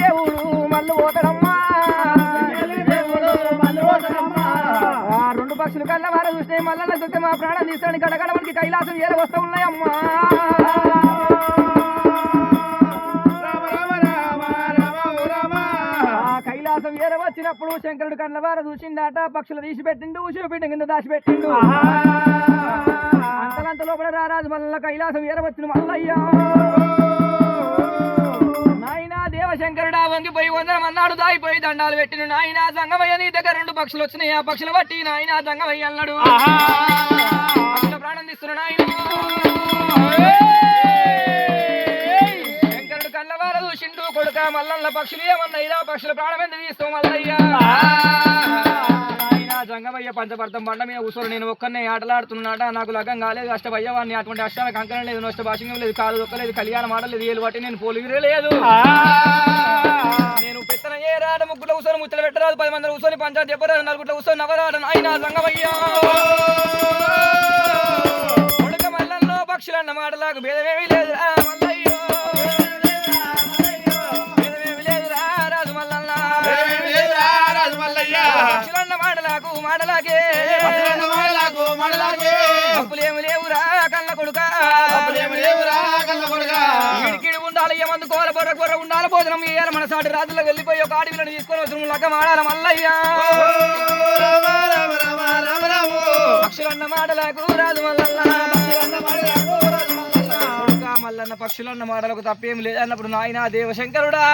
దేవుడు మల్లు పోతాడమ్మా రెండు పక్షులు కళ్ళ వారు చూస్తే మల్లన్న చూస్తే మా ప్రాణం తీస్తాడు గడగడ మనకి కైలాసం ఏర వస్తూ ఉన్నాయమ్మా కైలాసం ఏర వచ్చినప్పుడు శంకరుడు కళ్ళ వారు చూసిండాట పక్షులు తీసి పెట్టిండు చూపెట్టి కింద దాచిపెట్టిండు అంతలంత లోపల రారాజు మల్ల కైలాసం ఏర వచ్చిన మల్లయ్యా శంకరుడా వంగిపోయి వందనం అన్నాడు దాయిపోయి దండాలు పెట్టిన నాయన సంగమయ్య నీ దగ్గర రెండు పక్షులు వచ్చినాయి ఆ పక్షులు బట్టి నాయన సంగమయ్య అన్నాడు ప్రాణం తీస్తున్న నాయన శంకరుడు కళ్ళవార చూసిండు కొడుక మల్లన్న పక్షులు ఏమన్నాయిరా పక్షుల ప్రాణం ఎందుకు తీస్తావు మల్లయ్యా సంగమయ్య పంచభర్తం బండ మీద కూర్చొని నేను ఒక్కనే ఆటలాడుతున్నాట నాకు లగ్గం కాలేదు అష్టభయ్య వాడిని అటువంటి అష్టానికి అంకణం లేదు నష్ట భాషంగం లేదు కాలు దొక్కలేదు కళ్యాణం ఆడలేదు ఏలు బట్టి నేను పోలిగిరలేదు నేను పెత్తన ఏ రాట ముగ్గులో కూర్చొని ముచ్చట పెట్టరాదు 10 మంది కూర్చొని పంచాయతీ చెప్పరాదు నలుగుట్లో కూర్చొని నవరాట ఆయన సంగమయ్య కొడుక మల్లన్నో పక్షులన్న మాటలకు భేదమేమీ లేదు మల్లయ్యో భేదమేమీ లేదు రాజు మల్లన్న పక్షులన్న మాటలాగే అప్పులేమి లేవురా కళ్ళ కొడుక ఇడికిడి ఉండాలి ఏమందు కోర బొర్ర బొర్ర ఉండాలి భోజనం ఇయ్యాలి మన సాటి రాజులకు వెళ్ళిపోయి ఒక ఆడపిల్లని తీసుకొని వస్తున్నాం లగ్గ మాడాలి మల్లయ్యా పక్షులన్న మాటలకు రాజు మల్లన్న కొడుక మల్లన్న పక్షులన్న మాటలకు తప్పేమి లేదన్నప్పుడు నాయన దేవశంకరుడా